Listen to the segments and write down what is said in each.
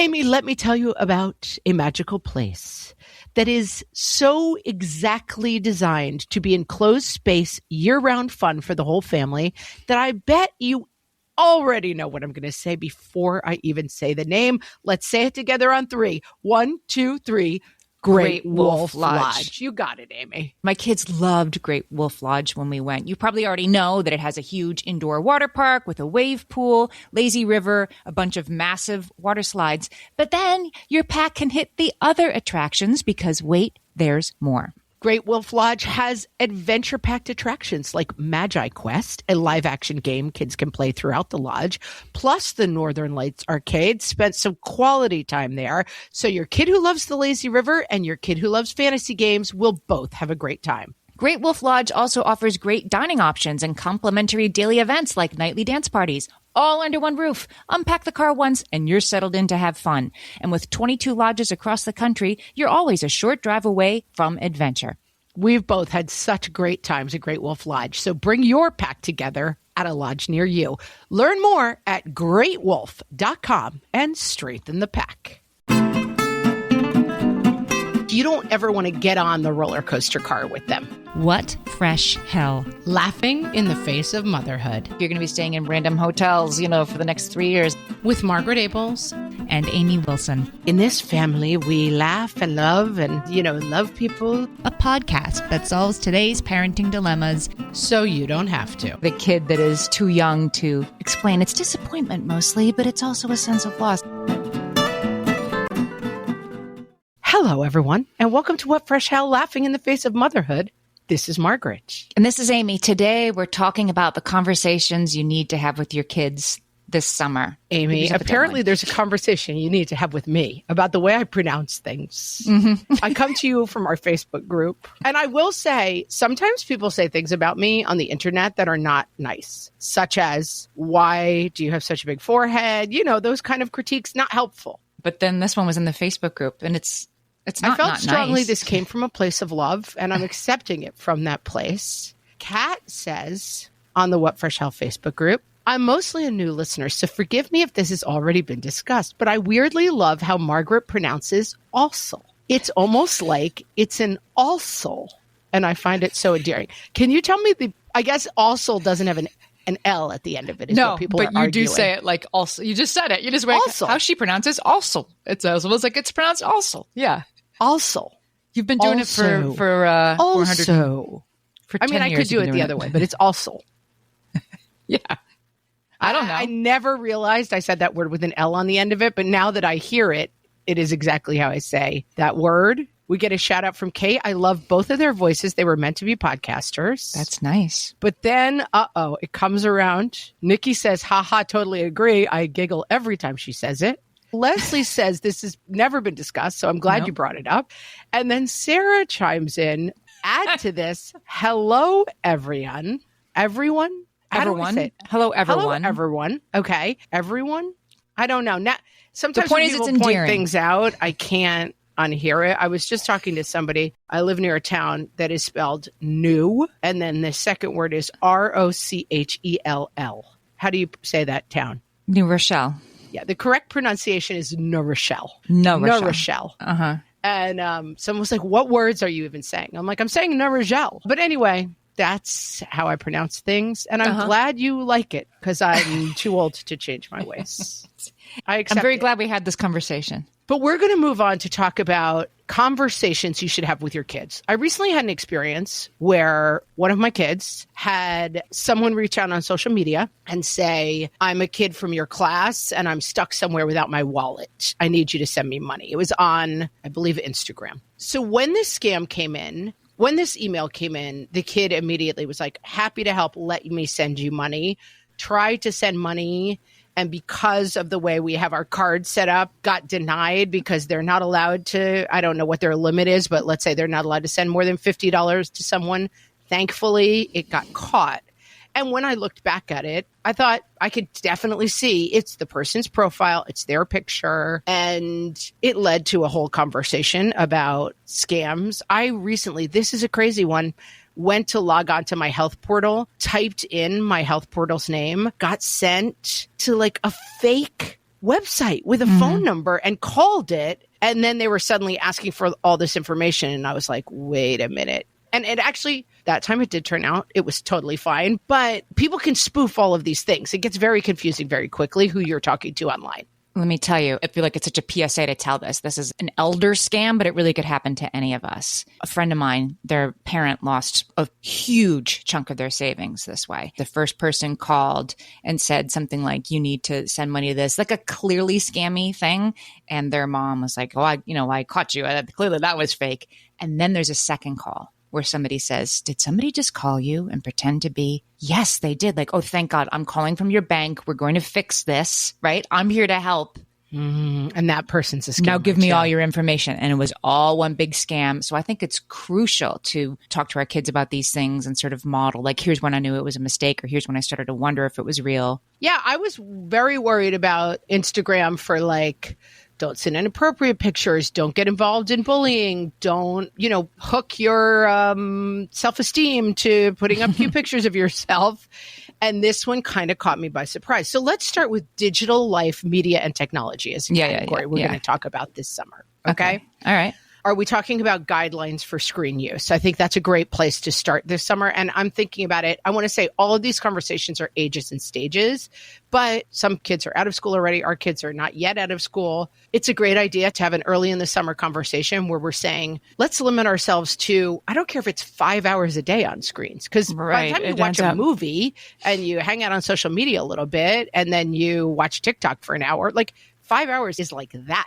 Amy, let me tell you about a magical place that is so exactly designed to be enclosed space, year-round fun for the whole family that I bet you already know what I'm going to say before I even say the name. Let's say it together on 3. 1, 2, 3. Great Wolf Lodge. You got it, Amy. My kids loved Great Wolf Lodge when we went. You probably already know that it has a huge indoor water park with a wave pool, lazy river, a bunch of massive water slides. But then your pack can hit the other attractions because, wait, there's more. Great Wolf Lodge has adventure-packed attractions like Magi Quest, a live-action game kids can play throughout the lodge, plus the Northern Lights Arcade. Spent some quality time there, so your kid who loves the lazy river and your kid who loves fantasy games will both have a great time. Great Wolf Lodge also offers great dining options and complimentary daily events like nightly dance parties, all under one roof. Unpack the car once and you're settled in to have fun. And with 22 lodges across the country, you're always a short drive away from adventure. We've both had such great times at Great Wolf Lodge, so bring your pack together at a lodge near you. Learn more at greatwolf.com and strengthen the pack. You don't ever want to get on the roller coaster car with them. What fresh hell. Laughing in the face of motherhood. You're going to be staying in random hotels, for the next 3 years. With Margaret Abels and Amy Wilson. In this family, we laugh and love and, love people. A podcast that solves today's parenting dilemmas. So you don't have to. The kid that is too young to explain its disappointment mostly, but it's also a sense of loss. Hello, everyone, and welcome to What Fresh Hell, Laughing in the Face of Motherhood. This is Margaret. And this is Amy. Today, we're talking about the conversations you need to have with your kids this summer. Amy, apparently there's a conversation you need to have with me about the way I pronounce things. Mm-hmm. I come to you from our Facebook group, and I will say, sometimes people say things about me on the internet that are not nice, such as, why do you have such a big forehead? Those kind of critiques, not helpful. But then this one was in the Facebook group, and it's not I felt not strongly nice. This came from a place of love, and I'm accepting it from that place. Kat says on the What Fresh Hell Facebook group, I'm mostly a new listener, so forgive me if this has already been discussed, but I weirdly love how Margaret pronounces also. It's almost like it's an also, and I find it so endearing. Can you tell me I guess also doesn't have an L at the end of it. Is no, what people but are you arguing. do say it like also. You just said it. You just went also. How she pronounces also. It's almost like it's pronounced also. Yeah. Also. You've been doing also. It for 400. Also. For 10 I years could do you've it been the doing other way, but it's also. Yeah. I don't know. I never realized I said that word with an L on the end of it, but now that I hear it, it is exactly how I say that word. We get a shout out from Kate. I love both of their voices. They were meant to be podcasters. That's nice. But then, it comes around. Nikki says, haha, totally agree. I giggle every time she says it. Leslie says this has never been discussed, so I'm glad you brought it up. And then Sarah chimes in, add to this, hello, everyone. Everyone? Everyone? Hello, everyone. Hello, everyone. Okay. Everyone? I don't know. Now, sometimes the point when is people it's point endearing. things out, I can't unhear it. I was just talking to somebody. I live near a town that is spelled new, and then the second word is Rochell. How do you say that town? New Rochelle. Yeah, the correct pronunciation is New Rochelle. No Rochelle. Uh-huh. And someone was like, what words are you even saying? I'm like, I'm saying New Rochelle. But anyway, that's how I pronounce things. And I'm glad you like it because I'm too old to change my ways. I'm very glad we had this conversation. But we're going to move on to talk about conversations you should have with your kids. I recently had an experience where one of my kids had someone reach out on social media and say, I'm a kid from your class and I'm stuck somewhere without my wallet. I need you to send me money. It was on, I believe, Instagram. So when this email came in, the kid immediately was like, happy to help. Let me send you money. Tried to send money. And because of the way we have our card set up, got denied because they're not allowed to, I don't know what their limit is, but let's say they're not allowed to send more than $50 to someone. Thankfully, it got caught. And when I looked back at it, I thought I could definitely see it's the person's profile, it's their picture, and it led to a whole conversation about scams. I recently, this is a crazy one, went to log on to my health portal, typed in my health portal's name, got sent to like a fake website with a phone number and called it. And then they were suddenly asking for all this information. And I was like, wait a minute. And it actually, that time it did turn out, it was totally fine. But people can spoof all of these things. It gets very confusing very quickly who you're talking to online. Let me tell you, I feel like it's such a PSA to tell this. This is an elder scam, but it really could happen to any of us. A friend of mine, their parent lost a huge chunk of their savings this way. The first person called and said something like, you need to send money to this, like a clearly scammy thing. And their mom was like, oh, I caught you. Clearly that was fake. And then there's a second call where somebody says, did somebody just call you and pretend to be? Yes, they did. Like, oh, thank God, I'm calling from your bank. We're going to fix this, right? I'm here to help. And that person's a scammer. Now give me too. all your information. And it was all one big scam. So I think it's crucial to talk to our kids about these things and sort of model, like, here's when I knew it was a mistake, or here's when I started to wonder if it was real. Yeah, I was very worried about Instagram for like, don't send inappropriate pictures. Don't get involved in bullying. Don't, hook your self-esteem to putting up cute pictures of yourself. And this one kind of caught me by surprise. So let's start with digital life, media, and technology as a category we're going to talk about this summer. Okay? All right. Are we talking about guidelines for screen use? I think that's a great place to start this summer. And I'm thinking about it. I want to say all of these conversations are ages and stages, but some kids are out of school already. Our kids are not yet out of school. It's a great idea to have an early in the summer conversation where we're saying, let's limit ourselves to, I don't care if it's 5 hours a day on screens. Because by the time you watch a movie and you hang out on social media a little bit and then you watch TikTok for an hour, like 5 hours is like that,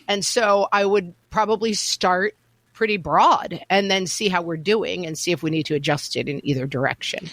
And so I would probably start pretty broad and then see how we're doing and see if we need to adjust it in either direction.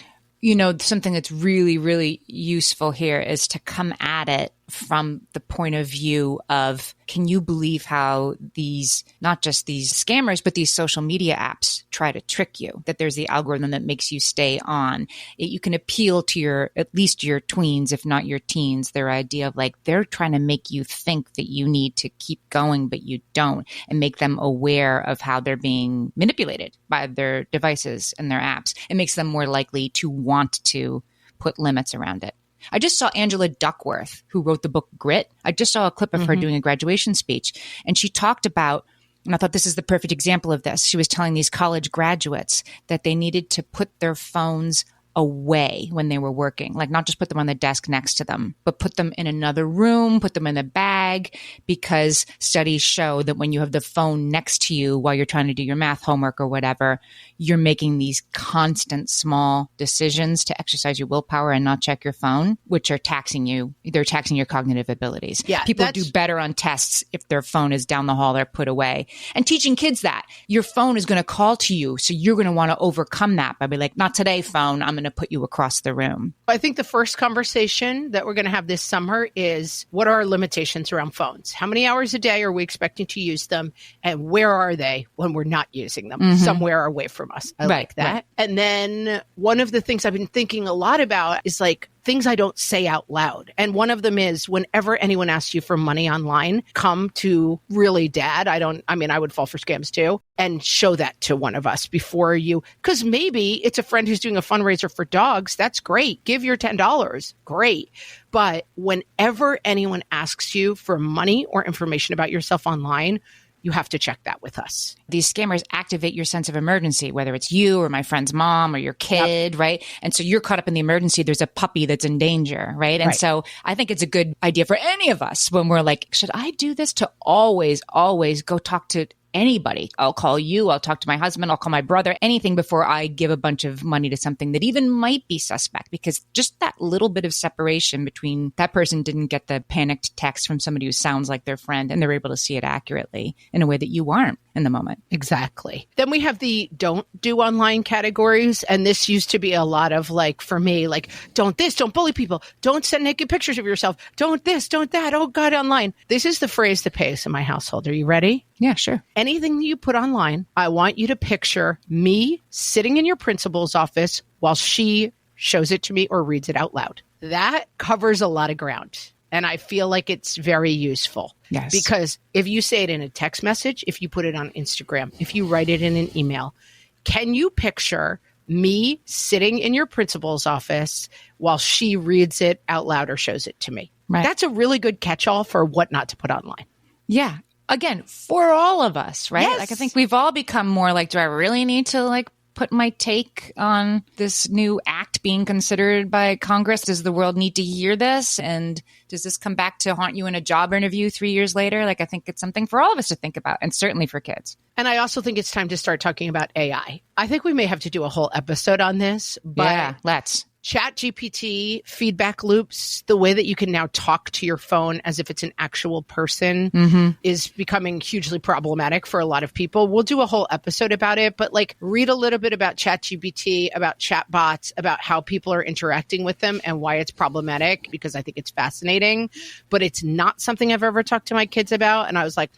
Something that's really, really useful here is to come at it from the point of view of, can you believe how these, not just these scammers, but these social media apps try to trick you, that there's the algorithm that makes you stay on. You can appeal to at least your tweens, if not your teens, their idea of like, they're trying to make you think that you need to keep going, but you don't, and make them aware of how they're being manipulated by their devices and their apps. It makes them more likely to want to put limits around it. I just saw Angela Duckworth, who wrote the book Grit. I just saw a clip of her doing a graduation speech, and she talked about, and I thought this is the perfect example of this. She was telling these college graduates that they needed to put their phones away when they were working, like not just put them on the desk next to them, but put them in another room, put them in a bag, because studies show that when you have the phone next to you while you're trying to do your math homework or whatever, you're making these constant small decisions to exercise your willpower and not check your phone, which are taxing you. They're taxing your cognitive abilities. Yeah, people do better on tests if their phone is down the hall or put away. And teaching kids that your phone is going to call to you, so you're going to want to overcome that by being like, not today, phone, I'm going to put you across the room. I think the first conversation that we're going to have this summer is, what are our limitations around phones? How many hours a day are we expecting to use them? And where are they when we're not using them? Somewhere away from us. I like that. Right. And then one of the things I've been thinking a lot about is like things I don't say out loud. And one of them is, whenever anyone asks you for money online, come to really dad. I would fall for scams too, and show that to one of us before you, because maybe it's a friend who's doing a fundraiser for dogs. That's great. Give your $10. Great. But whenever anyone asks you for money or information about yourself online, you have to check that with us. These scammers activate your sense of emergency, whether it's you or my friend's mom or your kid, right? And so you're caught up in the emergency. There's a puppy that's in danger, right? And so I think it's a good idea for any of us when we're like, should I do this? To always, always go talk to anybody. I'll call you. I'll talk to my husband. I'll call my brother, anything before I give a bunch of money to something that even might be suspect, because just that little bit of separation between that person didn't get the panicked text from somebody who sounds like their friend and they're able to see it accurately in a way that you aren't in the moment. Exactly. Then we have the don't do online categories. And this used to be a lot of like, for me, like, don't this, don't bully people, don't send naked pictures of yourself, don't this, don't that, oh God, online. This is the phrase that pays in my household. Are you ready? Yeah, sure. Anything that you put online, I want you to picture me sitting in your principal's office while she shows it to me or reads it out loud. That covers a lot of ground. And I feel like it's very useful. Yes. Because if you say it in a text message, if you put it on Instagram, if you write it in an email, can you picture me sitting in your principal's office while she reads it out loud or shows it to me? Right. That's a really good catch-all for what not to put online. Yeah. Again, for all of us, right? Yes. Like, I think we've all become more like, do I really need to like put my take on this new act being considered by Congress? Does the world need to hear this? And does this come back to haunt you in a job interview 3 years later? Like, I think it's something for all of us to think about, and certainly for kids. And I also think it's time to start talking about AI. I think we may have to do a whole episode on this, but Yeah, let's. ChatGPT, feedback loops, the way that you can now talk to your phone as if it's an actual person is becoming hugely problematic for a lot of people. We'll do a whole episode about it, but like read a little bit about ChatGPT, about chatbots, about how people are interacting with them and why it's problematic, because I think it's fascinating, but it's not something I've ever talked to my kids about. And I was like,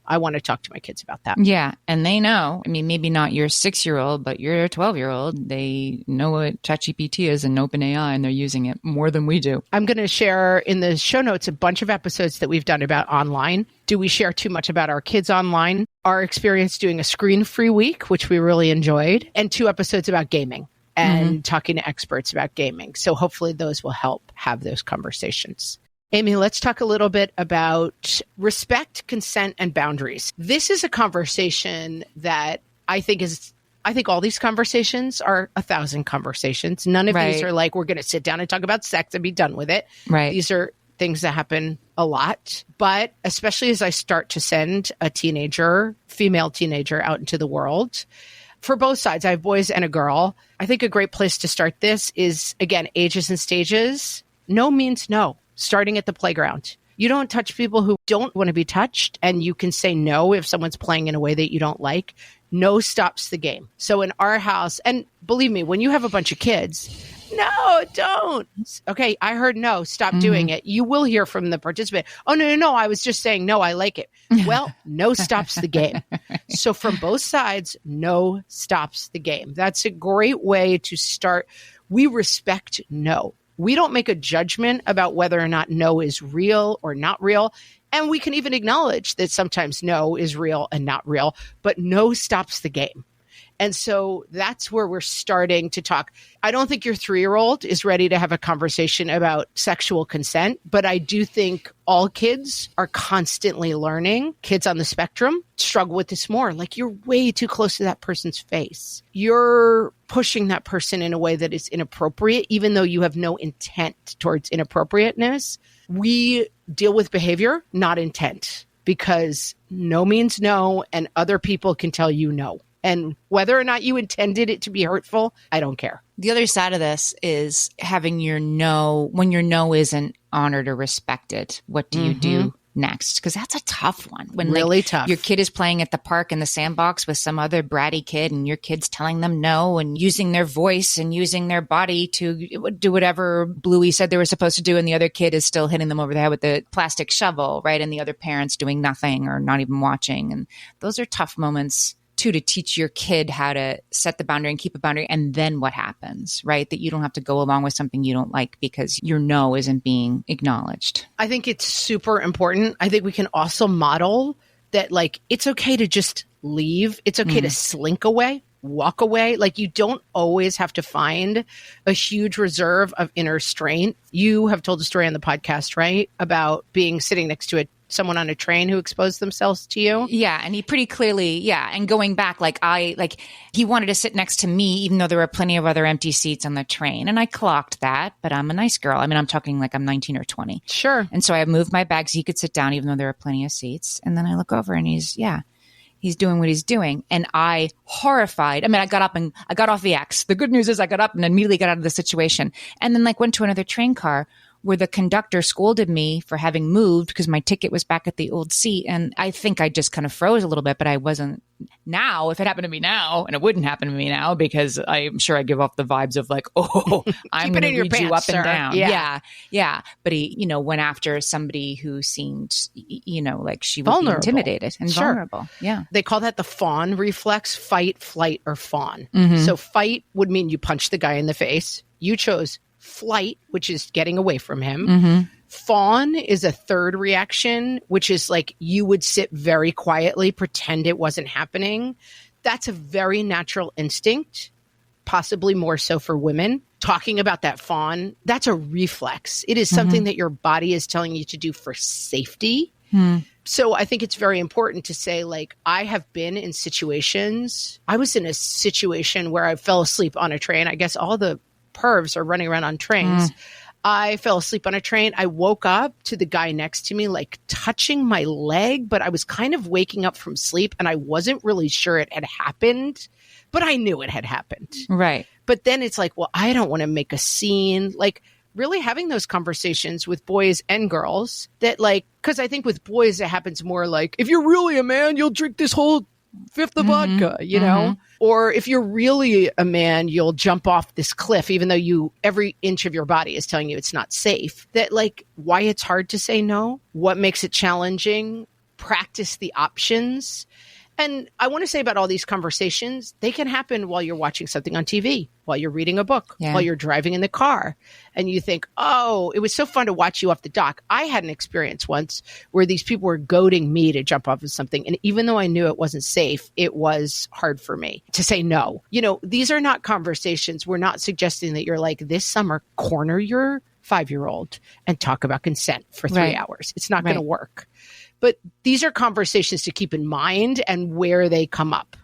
I want to talk to my kids about that. Yeah. And they know, I mean, maybe not your 6-year-old, but your 12-year-old, they know what ChatGPT is and OpenAI, and they're using it more than we do. I'm going to share in the show notes a bunch of episodes that we've done about online. Do we share too much about our kids online? Our experience doing a screen-free week, which we really enjoyed, and 2 episodes about gaming and talking to experts about gaming. So hopefully those will help have those conversations. Amy, let's talk a little bit about respect, consent, and boundaries. This is a conversation that I think all these conversations are 1,000 conversations. None of these are like, we're going to sit down and talk about sex and be done with it. Right. These are things that happen a lot. But especially as I start to send a female teenager out into the world, for both sides, I have boys and a girl. I think a great place to start this is, again, ages and stages. No means no, starting at the playground. You don't touch people who don't want to be touched, and you can say no if someone's playing in a way that you don't like. No stops the game. So in our house, and believe me, when you have a bunch of kids, no, don't. Okay, I heard no, stop doing it. You will hear from the participant. Oh, no, I was just saying no, I like it. Well, no stops the game. So from both sides, no stops the game. That's a great way to start. We respect no. We don't make a judgment about whether or not no is real or not real. And we can even acknowledge that sometimes no is real and not real, but no stops the game. And so that's where we're starting to talk. I don't think your 3-year-old is ready to have a conversation about sexual consent, but I do think all kids are constantly learning. Kids on the spectrum struggle with this more. Like, you're way too close to that person's face. You're pushing that person in a way that is inappropriate, even though you have no intent towards inappropriateness. We deal with behavior, not intent, because no means no, and other people can tell you no. And whether or not you intended it to be hurtful, I don't care. The other side of this is having your no, when your no isn't honored or respected, what do you do next? Because that's a tough one. When really tough. Your kid is playing at the park in the sandbox with some other bratty kid, and your kid's telling them no and using their voice and using their body to do whatever Bluey said they were supposed to do, and the other kid is still hitting them over the head with the plastic shovel, right? And the other parent's doing nothing or not even watching. And those are tough moments to teach your kid how to set the boundary and keep a boundary. And then what happens, right? That you don't have to go along with something you don't like because your no isn't being acknowledged. I think it's super important. I think we can also model that, like, it's okay to just leave. It's okay to slink away, walk away. Like, you don't always have to find a huge reserve of inner strength. You have told a story on the podcast, right? About being sitting next to someone on a train who exposed themselves to you. Yeah. And he pretty clearly, and going back, he wanted to sit next to me, even though there were plenty of other empty seats on the train. And I clocked that, but I'm a nice girl. I mean, I'm talking like I'm 19 or 20. Sure. And so I moved my bag so he could sit down, even though there were plenty of seats. And then I look over and he's doing what he's doing. And I, horrified, I got off the X. The good news is I got up and immediately got out of the situation. And then went to another train car where the conductor scolded me for having moved because my ticket was back at the old seat. And I think I just kind of froze a little bit, but I wasn't. Now, if it happened to me now, and it wouldn't happen to me now because I'm sure I give off the vibes of like, oh, I'm going to read you up and down. Yeah. But he, went after somebody who seemed, like she would vulnerable. Be intimidated and vulnerable. Yeah. They call that the fawn reflex, fight, flight, or fawn. So fight would mean you punch the guy in the face. You chose flight, which is getting away from him. Fawn is a third reaction, which is like you would sit very quietly, pretend it wasn't happening. That's a very natural instinct. possibly more so for women, talking about that fawn, that's a reflex. It is something that your body is telling you to do for safety. So I think it's very important to say, like, I have been in situations. I was in a situation where I fell asleep on a train. I guess all the pervs are running around on trains. I fell asleep on a train. I woke up to the guy next to me, like touching my leg, but I was kind of waking up from sleep and I wasn't really sure it had happened, but I knew it had happened. Right. But then it's like, well, I don't want to make a scene. Like, really having those conversations with boys and girls that, like, because I think with boys, it happens more like, if you're really a man, you'll drink this whole fifth of vodka, you know? Or if you're really a man, you'll jump off this cliff, even though every inch of your body is telling you it's not safe. That, like, why it's hard to say no, what makes it challenging, practice the options. And I want to say about all these conversations, they can happen while you're watching something on TV, while you're reading a book, while you're driving in the car. And you think, oh, it was so fun to watch you off the dock. I had an experience once where these people were goading me to jump off of something. And even though I knew it wasn't safe, it was hard for me to say no. You know, these are not conversations. We're not suggesting that you're like, this summer, corner your 5-year-old and talk about consent for 3 hours. It's not going to work. But these are conversations to keep in mind and where they come up.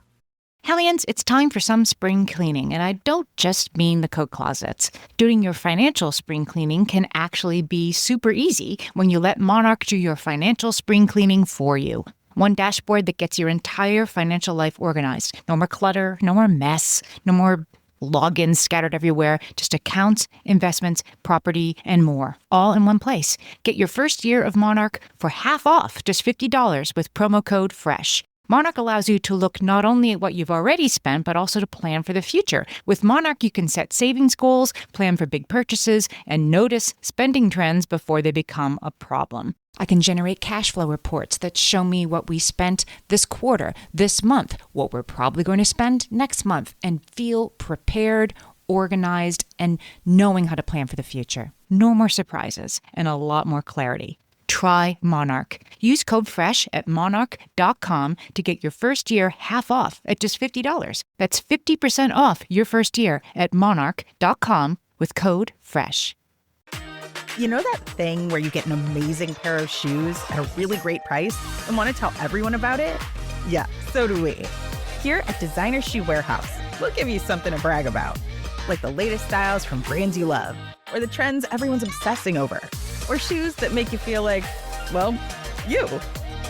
Hellions, it's time for some spring cleaning, and I don't just mean the coat closets. Doing your financial spring cleaning can actually be super easy when you let Monarch do your financial spring cleaning for you. One dashboard that gets your entire financial life organized. No more clutter, no more mess, no more logins scattered everywhere, just accounts, investments, property, and more, all in one place. Get your first year of Monarch for half off, just $50 with promo code FRESH. Monarch allows you to look not only at what you've already spent, but also to plan for the future. With Monarch, you can set savings goals, plan for big purchases, and notice spending trends before they become a problem. I can generate cash flow reports that show me what we spent this quarter, this month, what we're probably going to spend next month, and feel prepared, organized, and knowing how to plan for the future. No more surprises and a lot more clarity. Try Monarch. Use code FRESH at monarch.com to get your first year half off at just $50. That's 50% off your first year at monarch.com with code FRESH. You know that thing where you get an amazing pair of shoes at a really great price and want to tell everyone about it? Yeah, so do we. Here at Designer Shoe Warehouse, we'll give you something to brag about, like the latest styles from brands you love, or the trends everyone's obsessing over, or shoes that make you feel like, well, you.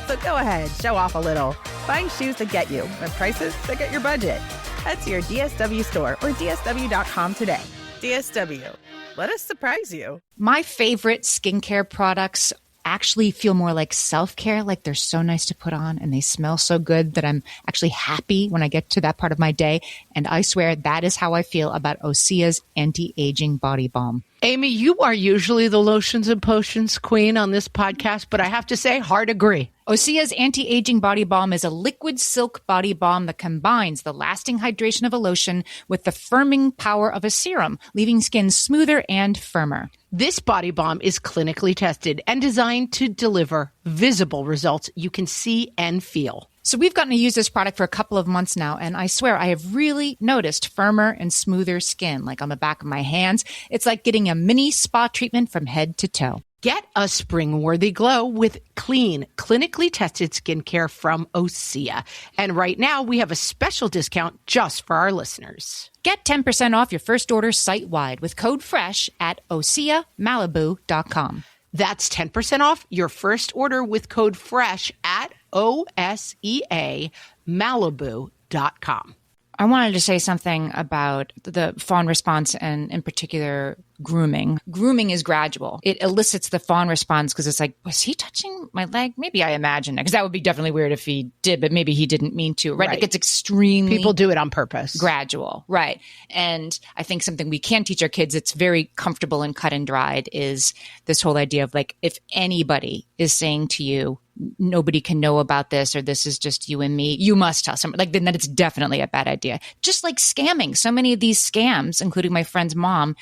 So go ahead, show off a little. Find shoes that get you at prices that get your budget. Head to your DSW store or DSW.com today. DSW. Let us surprise you. My favorite skincare products actually feel more like self-care, like they're so nice to put on and they smell so good that I'm actually happy when I get to that part of my day. And I swear that is how I feel about Osea's anti-aging body balm. Amy, you are usually the lotions and potions queen on this podcast, but I have to say, hard agree. Osea's anti-aging body balm is a liquid silk body balm that combines the lasting hydration of a lotion with the firming power of a serum, leaving skin smoother and firmer. This body balm is clinically tested and designed to deliver visible results you can see and feel. So we've gotten to use this product for a couple of months now, and I swear I have really noticed firmer and smoother skin, like on the back of my hands. It's like getting a mini spa treatment from head to toe. Get a spring-worthy glow with clean, clinically tested skincare from Osea. And right now, we have a special discount just for our listeners. Get 10% off your first order site-wide with code FRESH at OseaMalibu.com. That's 10% off your first order with code FRESH at OSEAMalibu.com. I wanted to say something about the fawn response and in particular grooming. Grooming is gradual. It elicits the fawn response because it's like, was he touching my leg? Maybe I imagine it, because that would be definitely weird if he did, but maybe he didn't mean to, right? Like it's extremely people do it on purpose. Gradual, right? And I think something we can teach our kids, it's very comfortable and cut and dried, is this whole idea of like, if anybody is saying to you, nobody can know about this, or this is just you and me, you must tell someone, like, then it's definitely a bad idea. Just like scamming. So many of these scams, including my friend's mom,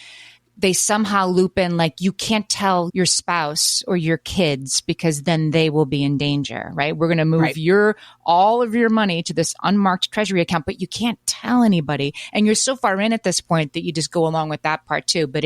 they somehow loop in like you can't tell your spouse or your kids because then they will be in danger, right? We're going to move all of your money to this unmarked treasury account, but you can't tell anybody. And you're so far in at this point that you just go along with that part too. But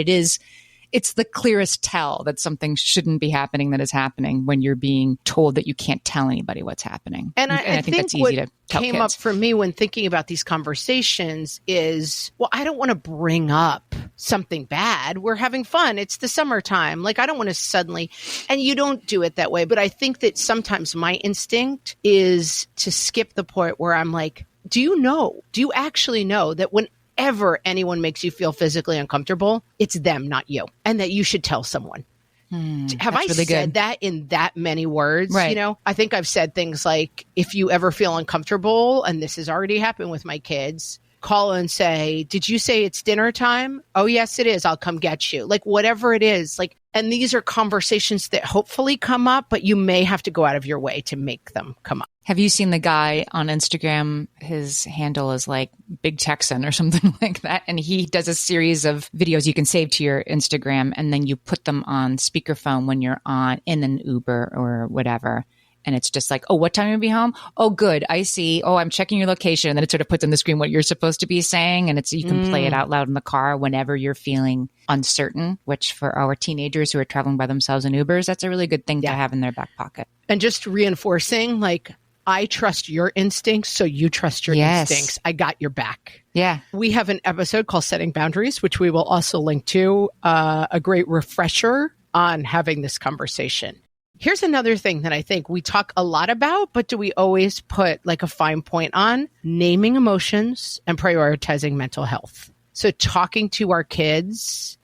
it's the clearest tell that something shouldn't be happening that is happening when you're being told that you can't tell anybody what's happening. And I think that's easy what to tell came kids. up for me when thinking about these conversations is, well, I don't want to bring up something bad. We're having fun. It's the summertime. Like, I don't want to suddenly, and you don't do it that way. But I think that sometimes my instinct is to skip the point where I'm like, do you actually know that whenever anyone makes you feel physically uncomfortable, it's them, not you, and that you should tell someone? Have I really said good. that in that many words? Right. You know, I think I've said things like, if you ever feel uncomfortable, and this has already happened with my kids, call and say, did you say it's dinner time? Oh, yes, it is. I'll come get you. Like, whatever it is. Like, and these are conversations that hopefully come up, but you may have to go out of your way to make them come up. Have you seen the guy on Instagram? His handle is like Big Texan or something like that. And he does a series of videos you can save to your Instagram, and then you put them on speakerphone when you're in an Uber or whatever. And it's just like, oh, what time will you be home? Oh, good. I see. Oh, I'm checking your location. And then it sort of puts on the screen what you're supposed to be saying. And you can play it out loud in the car whenever you're feeling uncertain, which for our teenagers who are traveling by themselves in Ubers, that's a really good thing to have in their back pocket. And just reinforcing, like, I trust your instincts, so you trust your instincts. I got your back. Yeah. We have an episode called Setting Boundaries, which we will also link to, a great refresher on having this conversation. Here's another thing that I think we talk a lot about, but do we always put like a fine point on? Naming emotions and prioritizing mental health. So talking to our kids.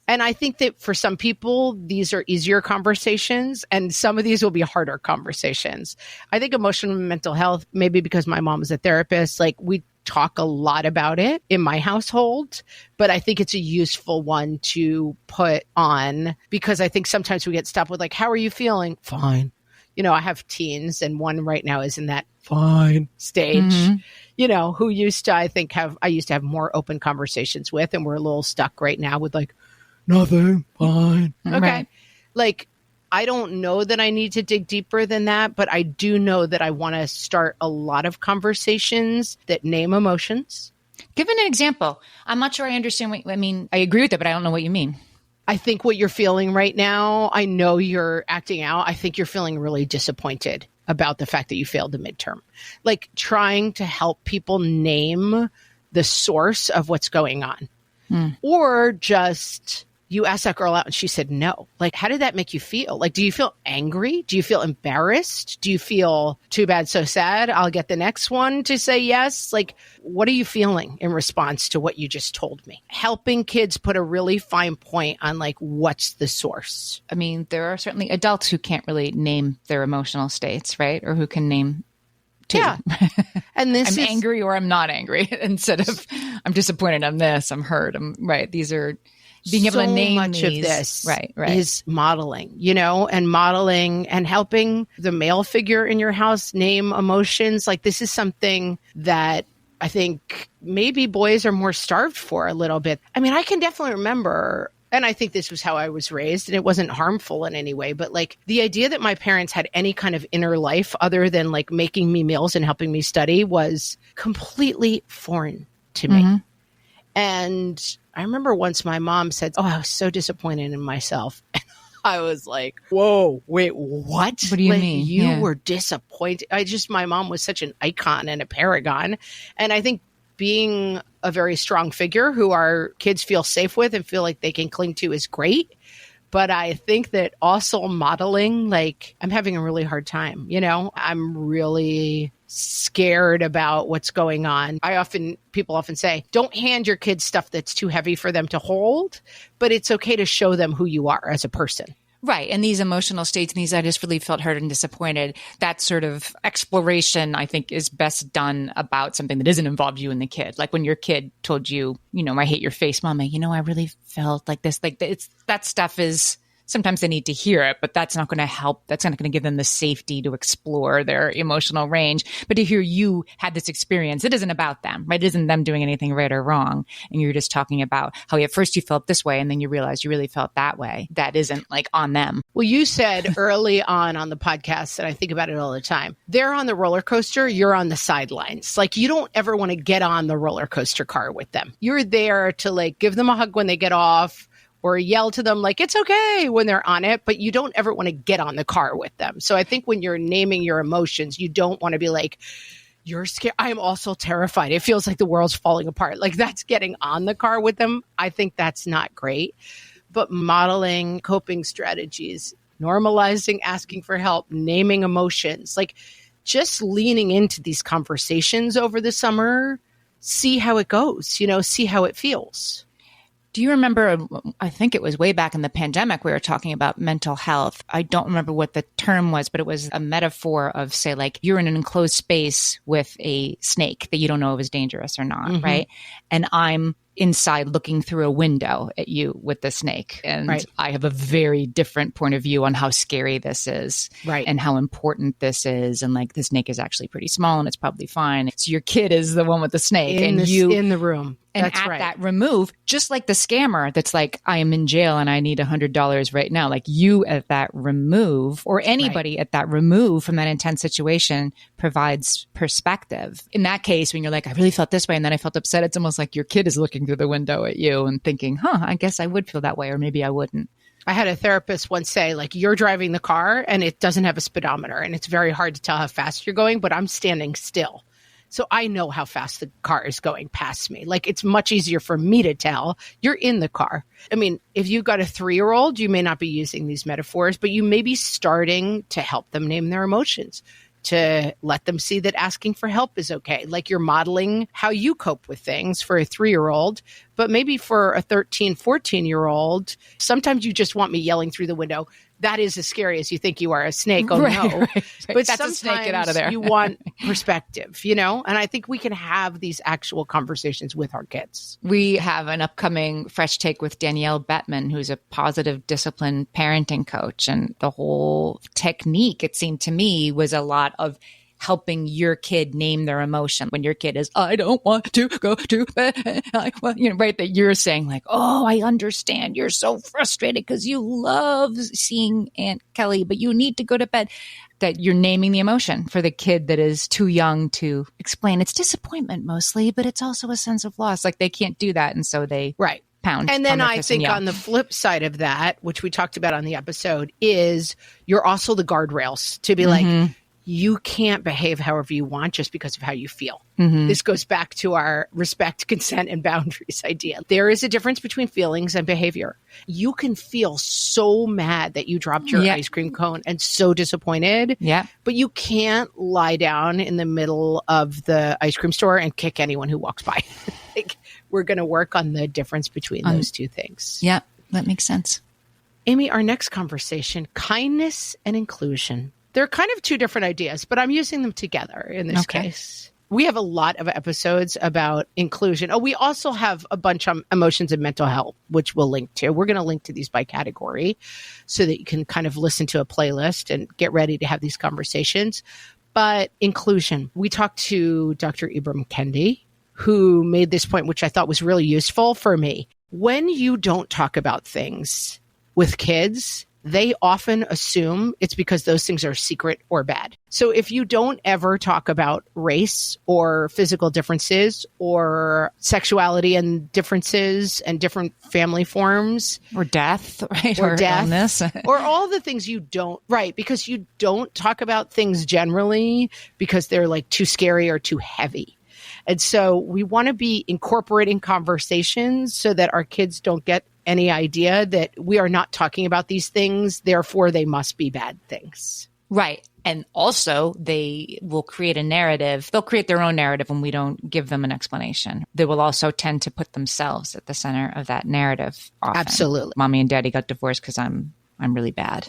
And I think that for some people, these are easier conversations, and some of these will be harder conversations. I think emotional and mental health, maybe because my mom is a therapist, like we talk a lot about it in my household, but I think it's a useful one to put on because I think sometimes we get stopped with like, how are you feeling? Fine. You know, I have teens, and one right now is in that fine stage, you know, who used to, I used to have more open conversations with, and we're a little stuck right now with like, nothing, fine. Okay. Right. Like, I don't know that I need to dig deeper than that, but I do know that I want to start a lot of conversations that name emotions. Give an example. I'm not sure I understand I agree with it, but I don't know what you mean. I think what you're feeling right now, I know you're acting out. I think you're feeling really disappointed about the fact that you failed the midterm. Like, trying to help people name the source of what's going on. Or just, you asked that girl out and she said no. Like, how did that make you feel? Like, do you feel angry? Do you feel embarrassed? Do you feel too bad, so sad? I'll get the next one to say yes. Like, what are you feeling in response to what you just told me? Helping kids put a really fine point on like, what's the source? I mean, there are certainly adults who can't really name their emotional states, right? Or who can name two. Yeah. And this I'm angry or I'm not angry instead of I'm disappointed, I'm this, I'm hurt. Right. These are being able to name much these. Of this right. is modeling, you know, and modeling and helping the male figure in your house name emotions. Like, this is something that I think maybe boys are more starved for a little bit. I mean, I can definitely remember, and I think this was how I was raised, and it wasn't harmful in any way, but like the idea that my parents had any kind of inner life other than like making me meals and helping me study was completely foreign to me. And I remember once my mom said, oh, I was so disappointed in myself. I was like, whoa, wait, what? What do you mean? You were disappointed. My mom was such an icon and a paragon. And I think being a very strong figure who our kids feel safe with and feel like they can cling to is great. But I think that also modeling, like, I'm having a really hard time. You know, I'm really scared about what's going on. People often say, don't hand your kids stuff that's too heavy for them to hold, but it's okay to show them who you are as a person. Right. And these emotional states and these, I just really felt hurt and disappointed. That sort of exploration, I think, is best done about something that doesn't involve you and the kid. Like when your kid told you, you know, I hate your face, Mama, you know, I really felt like this. Like that stuff is sometimes they need to hear it, but that's not going to help. That's not going to give them the safety to explore their emotional range. But to hear you had this experience, it isn't about them, right? It isn't them doing anything right or wrong. And you're just talking about how at first you felt this way and then you realized you really felt that way. That isn't like on them. Well, you said early on the podcast, and I think about it all the time, they're on the roller coaster, you're on the sidelines. Like you don't ever want to get on the roller coaster car with them. You're there to like give them a hug when they get off or yell to them like it's okay when they're on it, but you don't ever want to get on the car with them. So I think when you're naming your emotions, you don't want to be like, you're scared. I'm also terrified. It feels like the world's falling apart. Like that's getting on the car with them. I think that's not great. But modeling coping strategies, normalizing asking for help, naming emotions, like just leaning into these conversations over the summer, see how it goes, see how it feels. Do you remember, I think it was way back in the pandemic, we were talking about mental health. I don't remember what the term was, but it was a metaphor of, say, like you're in an enclosed space with a snake that you don't know if is dangerous or not, right? And I'm inside looking through a window at you with the snake. And I have a very different point of view on how scary this is and how important this is. And like the snake is actually pretty small and it's probably fine. So your kid is the one with the snake you in the room. And That's at that remove, just like the scammer that's like, I am in jail and I need $100 right now. Like you at that remove or anybody at that remove from that intense situation provides perspective. In that case, when you're like, I really felt this way and then I felt upset, it's almost like your kid is looking through the window at you and thinking, I guess I would feel that way or maybe I wouldn't. I had a therapist once say, like, you're driving the car and it doesn't have a speedometer and it's very hard to tell how fast you're going, but I'm standing still. So I know how fast the car is going past me. Like it's much easier for me to tell. You're in the car. I mean, if you've got a 3-year-old, you may not be using these metaphors, but you may be starting to help them name their emotions, to let them see that asking for help is okay. Like you're modeling how you cope with things for a 3-year-old, but maybe for a 13, 14-year-old, sometimes you just want me yelling through the window. That is as scary as you think you are a snake. Oh, no. But that's a snake. Get out of there. You want perspective, And I think we can have these actual conversations with our kids. We have an upcoming Fresh Take with Danielle Bettman, who's a positive discipline parenting coach. And the whole technique, it seemed to me, was a lot of helping your kid name their emotion. When your kid is, I don't want to go to bed. That you're saying like, oh, I understand. You're so frustrated because you love seeing Aunt Kelly, but you need to go to bed. That you're naming the emotion for the kid that is too young to explain. It's disappointment mostly, but it's also a sense of loss. Like they can't do that. And so they pound. And then I think on the flip side of that, which we talked about on the episode, is you're also the guardrails to be like, you can't behave however you want just because of how you feel. This goes back to our respect, consent, and boundaries idea. There is a difference between feelings and behavior. You can feel so mad that you dropped your ice cream cone and so disappointed, but you can't lie down in the middle of the ice cream store and kick anyone who walks by. Like, we're going to work on the difference between those two things. Yeah, that makes sense. Amy, our next conversation, kindness and inclusion. They're kind of two different ideas, but I'm using them together in this case. We have a lot of episodes about inclusion. Oh, we also have a bunch on emotions and mental health, which we'll link to. We're going to link to these by category so that you can kind of listen to a playlist and get ready to have these conversations. But inclusion, we talked to Dr. Ibram Kendi, who made this point, which I thought was really useful for me. When you don't talk about things with kids, they often assume it's because those things are secret or bad. So if you don't ever talk about race or physical differences or sexuality and differences and different family forms. Or death, right? Or death. Illness. Or all the things you don't, because you don't talk about things generally because they're like too scary or too heavy. And so we want to be incorporating conversations so that our kids don't get any idea that we are not talking about these things, therefore they must be bad things. Right. And also they will create a narrative. They'll create their own narrative when we don't give them an explanation. They will also tend to put themselves at the center of that narrative often. Absolutely. Mommy and daddy got divorced because I'm I'm really bad.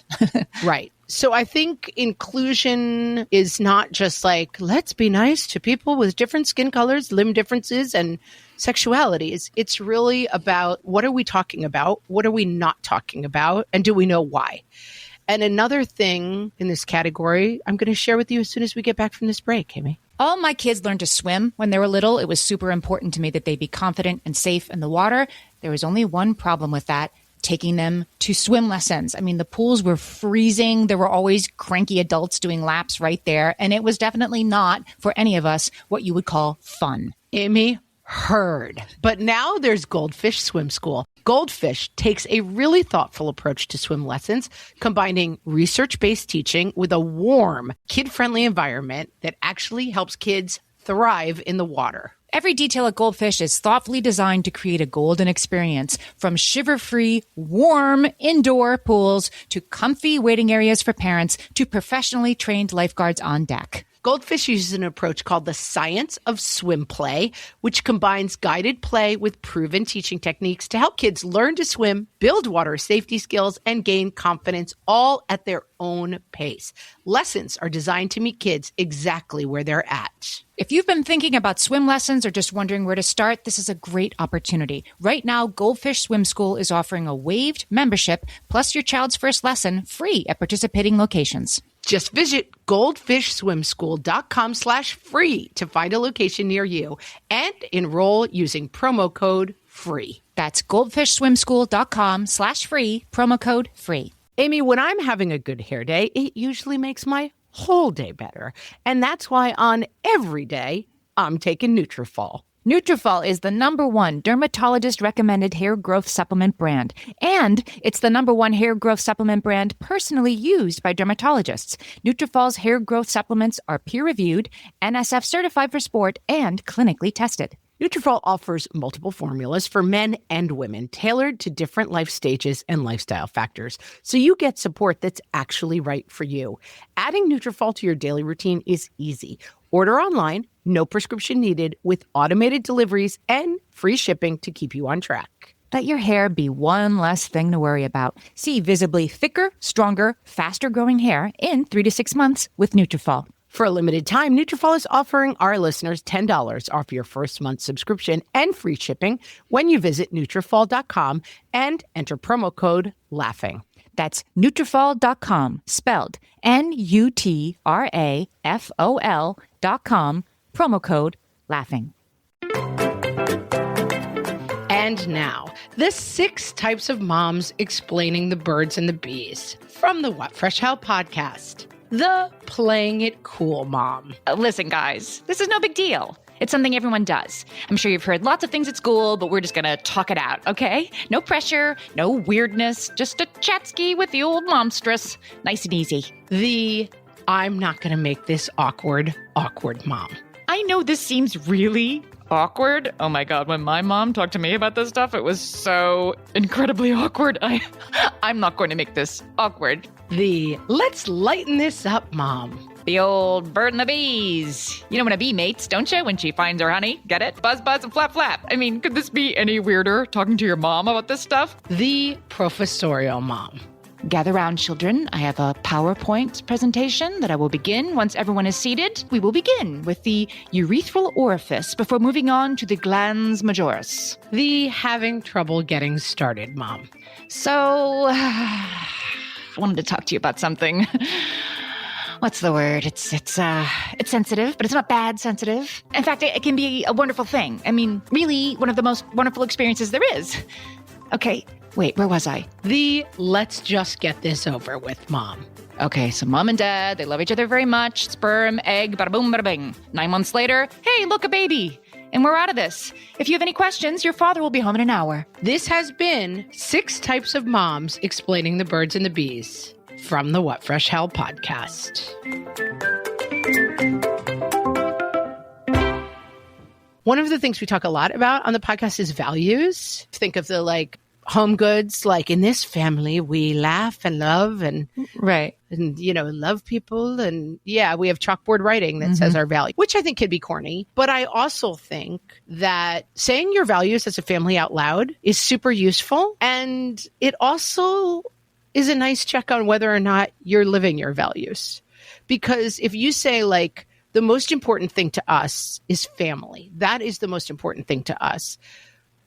Right. So I think inclusion is not just like, let's be nice to people with different skin colors, limb differences, and sexualities. It's really about, what are we talking about? What are we not talking about? And do we know why? And another thing in this category, I'm going to share with you as soon as we get back from this break, Amy. All my kids learned to swim when they were little. It was super important to me that they be confident and safe in the water. There was only one problem with that: taking them to swim lessons. I mean, the pools were freezing. There were always cranky adults doing laps right there. And it was definitely not, for any of us, what you would call fun. Amy, heard. But now there's Goldfish Swim School. Goldfish takes a really thoughtful approach to swim lessons, combining research-based teaching with a warm, kid-friendly environment that actually helps kids thrive in the water. Every detail at Goldfish is thoughtfully designed to create a golden experience, from shiver-free, warm indoor pools to comfy waiting areas for parents to professionally trained lifeguards on deck. Goldfish uses an approach called the science of swim play, which combines guided play with proven teaching techniques to help kids learn to swim, build water safety skills, and gain confidence, all at their own pace. Lessons are designed to meet kids exactly where they're at. If you've been thinking about swim lessons or just wondering where to start, this is a great opportunity. Right now, Goldfish Swim School is offering a waived membership plus your child's first lesson free at participating locations. Just visit goldfishswimschool.com/free to find a location near you and enroll using promo code FREE. That's goldfishswimschool.com/free, promo code FREE. Amy, when I'm having a good hair day, it usually makes my whole day better. And that's why on every day, I'm taking Nutrafol. Nutrafol is the #1 dermatologist-recommended hair growth supplement brand, and it's the #1 hair growth supplement brand personally used by dermatologists. Nutrafol's hair growth supplements are peer-reviewed, NSF certified for sport, and clinically tested. Nutrafol offers multiple formulas for men and women, tailored to different life stages and lifestyle factors, so you get support that's actually right for you. Adding Nutrafol to your daily routine is easy. Order online, no prescription needed, with automated deliveries and free shipping to keep you on track. Let your hair be one less thing to worry about. See visibly thicker, stronger, faster-growing hair in 3 to 6 months with Nutrafol. For a limited time, Nutrafol is offering our listeners $10 off your first month subscription and free shipping when you visit Nutrafol.com and enter promo code LAUGHING. That's Nutrafol.com, spelled Nutrafol.com, promo code LAUGHING. And now, the 6 types of moms explaining the birds and the bees from the What Fresh Hell podcast. The playing it cool mom. Listen, guys, this is no big deal. It's something everyone does. I'm sure you've heard lots of things at school, but we're just going to talk it out, okay? No pressure, no weirdness, just a chat-ski with the old momstress. Nice and easy. The I'm not going to make this awkward mom. I know this seems really awkward. Oh my God, when my mom talked to me about this stuff, it was so incredibly awkward. I'm not going to make this awkward. The let's lighten this up mom. The old bird and the bees. You know when a bee mates, don't you? When she finds her honey. Get it? Buzz, buzz, and flap, flap. I mean, could this be any weirder, talking to your mom about this stuff? The professorial mom. Gather round, children. I have a PowerPoint presentation that I will begin once everyone is seated. We will begin with the urethral orifice before moving on to the glans majoris. The having trouble getting started mom. So, I wanted to talk to you about something. What's the word? It's sensitive, but it's not bad sensitive. In fact, it can be a wonderful thing. I mean, really one of the most wonderful experiences there is. Okay, wait, where was I? The let's just get this over with mom. Okay, so mom and dad, they love each other very much. Sperm, egg, bada boom, bada bing. 9 months later, hey, look, a baby. And we're out of this. If you have any questions, your father will be home in an hour. This has been 6 types of moms explaining the birds and the bees from the What Fresh Hell podcast. One of the things we talk a lot about on the podcast is values. Think of the home goods, like in this family, we laugh and love and right. And, love people. And yeah, we have chalkboard writing that says our value, which I think could be corny. But I also think that saying your values as a family out loud is super useful. And it also is a nice check on whether or not you're living your values. Because if you say like, the most important thing to us is family. That is the most important thing to us.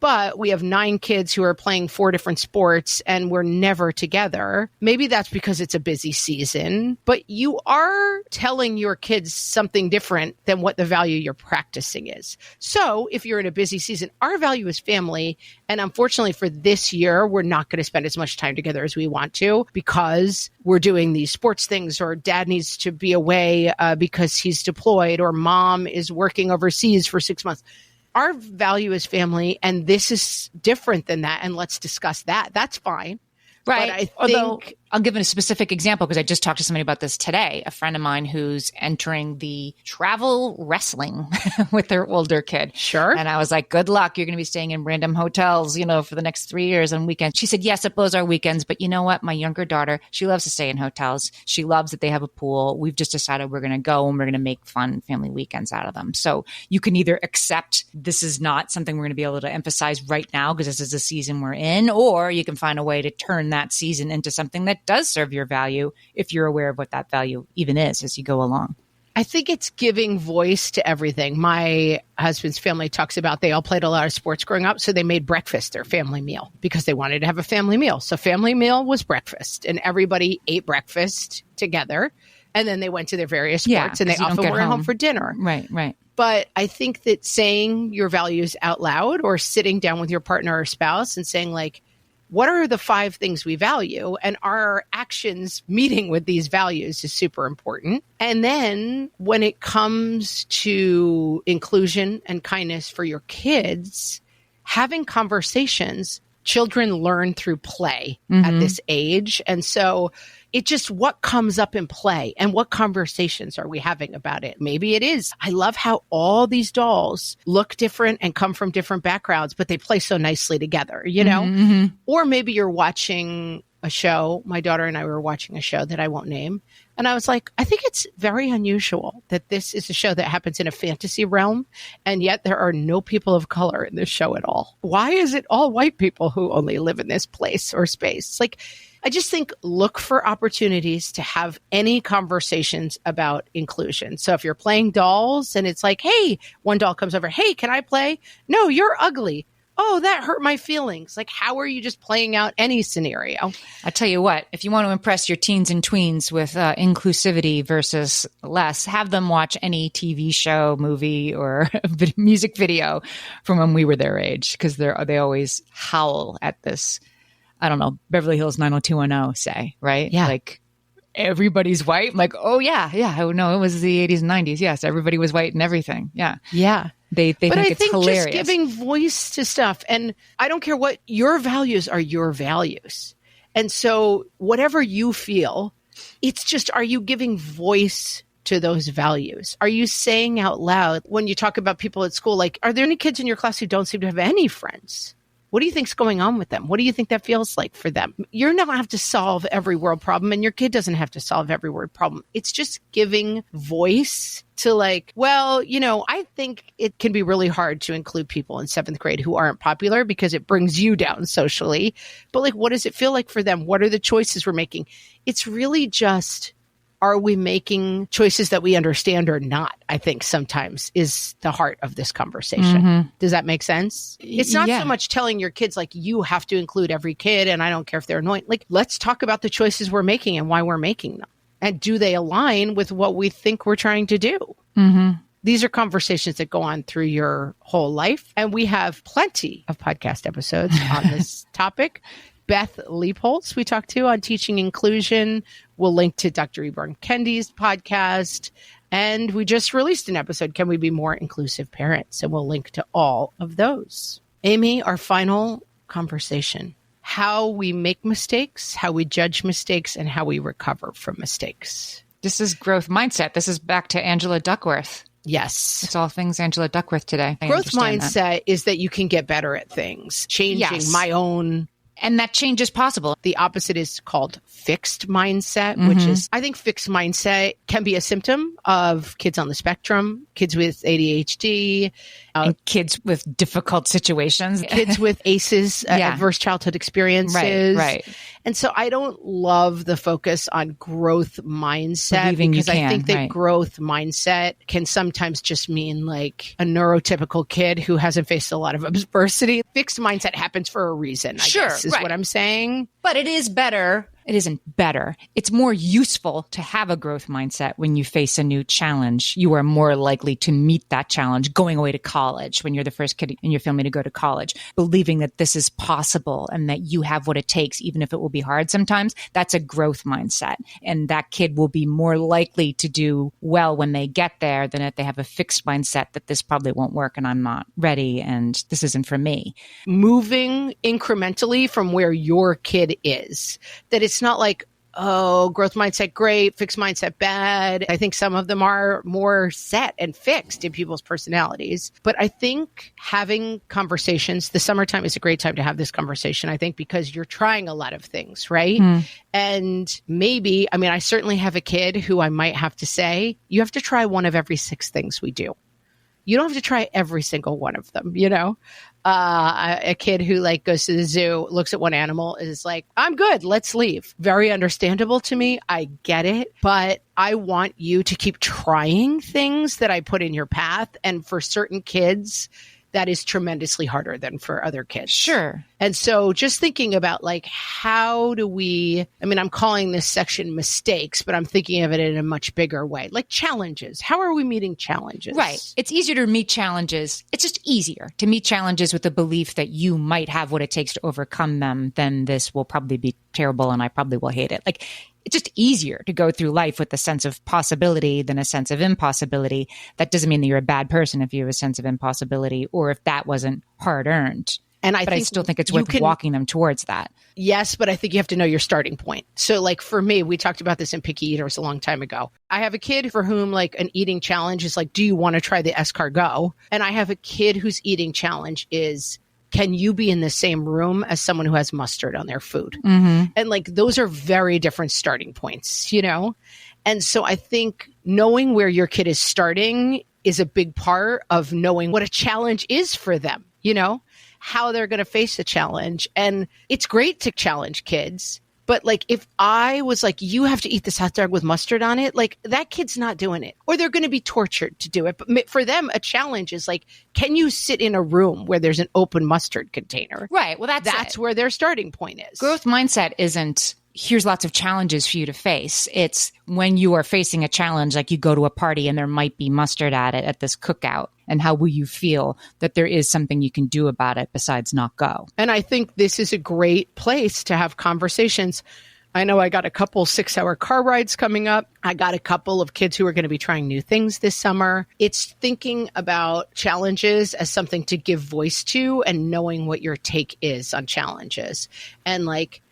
But we have 9 kids who are playing 4 different sports and we're never together. Maybe that's because it's a busy season, but you are telling your kids something different than what the value you're practicing is. So if you're in a busy season, our value is family. And unfortunately for this year, we're not going to spend as much time together as we want to because we're doing these sports things, or dad needs to be away because he's deployed, or mom is working overseas for 6 months. Our value is family, and this is different than that. And let's discuss that. That's fine. Right. But Although I'll give a specific example because I just talked to somebody about this today. A friend of mine who's entering the travel wrestling with their older kid. Sure. And I was like, good luck. You're going to be staying in random hotels, for the next 3 years on weekends. She said, yes, it blows our weekends. But you know what? My younger daughter, she loves to stay in hotels. She loves that they have a pool. We've just decided we're going to go and we're going to make fun family weekends out of them. So you can either accept this is not something we're going to be able to emphasize right now because this is the season we're in, or you can find a way to turn that season into something that does serve your value if you're aware of what that value even is as you go along. I think it's giving voice to everything. My husband's family talks about they all played a lot of sports growing up, so they made breakfast their family meal because they wanted to have a family meal. So family meal was breakfast, and everybody ate breakfast together, and then they went to their various sports, and they often were home for dinner. Right. But I think that saying your values out loud, or sitting down with your partner or spouse and saying like, what are the 5 things we value? And our actions meeting with these values is super important. And then when it comes to inclusion and kindness for your kids, having conversations, children learn through play at this age. And so it just what comes up in play and what conversations are we having about it? Maybe it is. I love how all these dolls look different and come from different backgrounds, but they play so nicely together, Or maybe you're watching a show. My daughter and I were watching a show that I won't name. And I was like, I think it's very unusual that this is a show that happens in a fantasy realm, and yet there are no people of color in this show at all. Why is it all white people who only live in this place or space? Like, I just think look for opportunities to have any conversations about inclusion. So if you're playing dolls and it's like, hey, one doll comes over, hey, can I play? No, you're ugly. Oh, that hurt my feelings. Like, how are you just playing out any scenario? I tell you what, if you want to impress your teens and tweens with inclusivity versus less, have them watch any TV show, movie, or music video from when we were their age, because they always howl at this. I don't know, Beverly Hills 90210, say, right? Yeah. Like, everybody's white. I'm like, oh, yeah. No, it was the 80s and 90s. Yes, everybody was white and everything. Yeah. Yeah. They think it's hilarious. Just giving voice to stuff. And I don't care what your values are, your values. And so whatever you feel, it's just, are you giving voice to those values? Are you saying out loud when you talk about people at school, like, are there any kids in your class who don't seem to have any friends? What do you think's going on with them? What do you think that feels like for them? You're not have to solve every world problem, and your kid doesn't have to solve every world problem. It's just giving voice to like, well, I think it can be really hard to include people in 7th grade who aren't popular because it brings you down socially. But like, what does it feel like for them? What are the choices we're making? It's really just, are we making choices that we understand or not? I think sometimes is the heart of this conversation. Does that make sense? It's not so much telling your kids like you have to include every kid and I don't care if they're annoying. Like, let's talk about the choices we're making and why we're making them. And do they align with what we think we're trying to do? These are conversations that go on through your whole life. And we have plenty of podcast episodes on this topic. Beth Leapholtz we talked to on teaching inclusion. We'll link to Dr. Ibram Kendi's podcast. And we just released an episode, Can We Be More Inclusive Parents? And we'll link to all of those. Amy, our final conversation. How we make mistakes, how we judge mistakes, and how we recover from mistakes. This is growth mindset. This is back to Angela Duckworth. Yes. It's all things Angela Duckworth today. Growth mindset is that you can get better at things. Changing my own And that change is possible. The opposite is called fixed mindset, which is, I think fixed mindset can be a symptom of kids on the spectrum, kids with ADHD, and kids with difficult situations, kids with ACEs, adverse childhood experiences. Right. And so I don't love the focus on growth mindset Believing because you can, I think that growth mindset can sometimes just mean like a neurotypical kid who hasn't faced a lot of adversity. Fixed mindset happens for a reason, I guess, is what I'm saying. But it is better. It isn't better. It's more useful to have a growth mindset when you face a new challenge. You are more likely to meet that challenge going away to college when you're the first kid in your family to go to college, believing that this is possible and that you have what it takes, even if it will be hard sometimes. That's a growth mindset. And that kid will be more likely to do well when they get there than if they have a fixed mindset that this probably won't work and I'm not ready and this isn't for me. Moving incrementally from where your kid is, that it's not like, oh, growth mindset, great, fixed mindset, bad. I think some of them are more set and fixed in people's personalities. But I think having conversations, the summertime is a great time to have this conversation, I think, because you're trying a lot of things, right? And maybe, I mean, I certainly have a kid who I might have to say, you have to try one of every 6 things we do. You don't have to try every single one of them, you know? A kid who like goes to the zoo, looks at one animal, is like, I'm good, let's leave. Very understandable to me. I get it. But I want you to keep trying things that I put in your path. And for certain kids, that is tremendously harder than for other kids. Sure. And so just thinking about like, how do we, I mean, I'm calling this section mistakes, but I'm thinking of it in a much bigger way, like challenges. How are we meeting challenges? Right. It's easier to meet challenges. It's just easier to meet challenges with the belief that you might have what it takes to overcome them than this will probably be terrible and I probably will hate it. Like, it's just easier to go through life with a sense of possibility than a sense of impossibility. That doesn't mean that you're a bad person if you have a sense of impossibility or if that wasn't hard earned. And I still think it's worth walking them towards that. Yes, but I think you have to know your starting point. So like for me, we talked about this in Picky Eaters a long time ago. I have a kid for whom like an eating challenge is like, do you want to try the escargot? And I have a kid whose eating challenge is, can you be in the same room as someone who has mustard on their food? And like, those are very different starting points, you know? And so I think knowing where your kid is starting is a big part of knowing what a challenge is for them, you know, how they're going to face a challenge. And it's great to challenge kids. But like, if I was like, you have to eat this hot dog with mustard on it, like that kid's not doing it, or they're going to be tortured to do it. But for them, a challenge is like, can you sit in a room where there's an open mustard container? Right. Well, that's where their starting point is. Growth mindset isn't, here's lots of challenges for you to face. It's when you are facing a challenge, like you go to a party and there might be mustard at it at this cookout. And how will you feel that there is something you can do about it besides not go? And I think this is a great place to have conversations. I know I got a couple 6-hour car rides coming up. I got a couple of kids who are going to be trying new things this summer. It's thinking about challenges as something to give voice to and knowing what your take is on challenges. And like,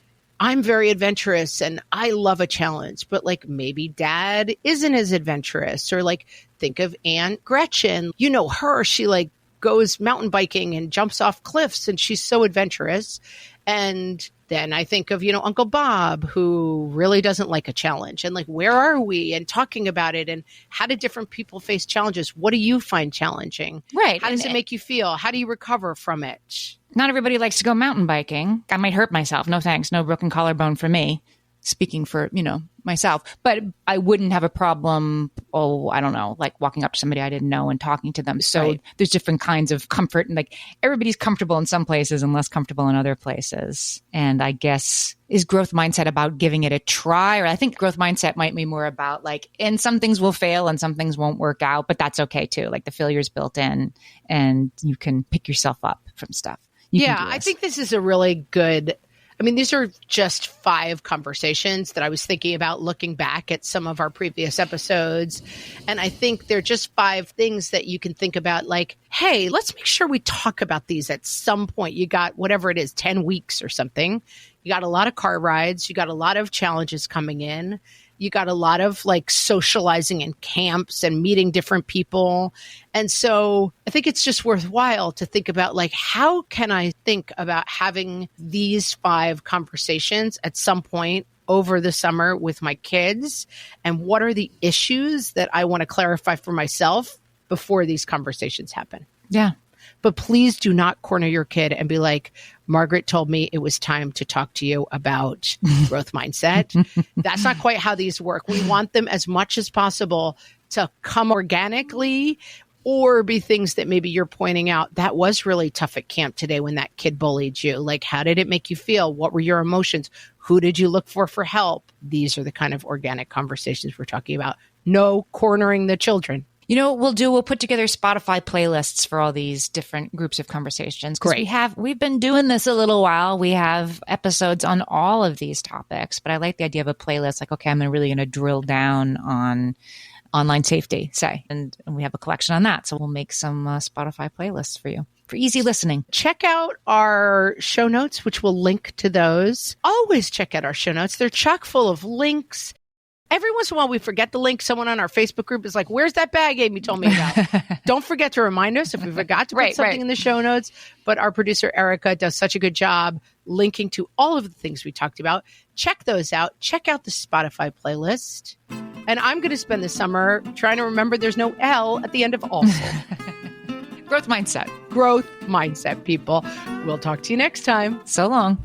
I'm very adventurous and I love a challenge, but like maybe dad isn't as adventurous. Or like, think of Aunt Gretchen. You know her, she like goes mountain biking and jumps off cliffs and she's so adventurous. And then I think of, you know, Uncle Bob, who really doesn't like a challenge. And like, where are we? And talking about it. And how do different people face challenges? What do you find challenging? Right. How does it make you feel? How do you recover from it? Not everybody likes to go mountain biking. I might hurt myself. No thanks. No broken collarbone for me. Speaking for, you know, myself. But I wouldn't have a problem, I don't know, like walking up to somebody I didn't know and talking to them. So there's different kinds of comfort. And like everybody's comfortable in some places and less comfortable in other places. And I guess, is growth mindset about giving it a try? Or I think growth mindset might be more about like, and some things will fail and some things won't work out, but that's okay too. Like the failure's built in and you can pick yourself up from stuff. I think this is a really good, I mean, these are just 5 conversations that I was thinking about looking back at some of our previous episodes. And I think they're just 5 things that you can think about like, hey, let's make sure we talk about these at some point. You got whatever it is, 10 weeks or something. You got a lot of car rides. You got a lot of challenges coming in. You got a lot of like socializing in camps and meeting different people. And so I think it's just worthwhile to think about like, how can I think about having these 5 conversations at some point over the summer with my kids? And what are the issues that I want to clarify for myself before these conversations happen? Yeah. But please do not corner your kid and be like, Margaret told me it was time to talk to you about growth mindset. That's not quite how these work. We want them as much as possible to come organically or be things that maybe you're pointing out. That was really tough at camp today when that kid bullied you. Like, how did it make you feel? What were your emotions? Who did you look for help? These are the kind of organic conversations we're talking about. No cornering the children. You know what we'll do? We'll put together Spotify playlists for all these different groups of conversations. Great. We've been doing this a little while. We have episodes on all of these topics, but I like the idea of a playlist. Like, okay, I'm really going to drill down on online safety, say, and we have a collection on that. So we'll make some Spotify playlists for you for easy listening. Check out our show notes, which will link to those. Always check out our show notes. They're chock full of links. Every once in a while, we forget the link. Someone on our Facebook group is like, where's that bag Amy told me about? Don't forget to remind us if we forgot to put something in the show notes. But our producer, Erica, does such a good job linking to all of the things we talked about. Check those out. Check out the Spotify playlist. And I'm going to spend the summer trying to remember there's no L at the end of also. Growth mindset. Growth mindset, people. We'll talk to you next time. So long.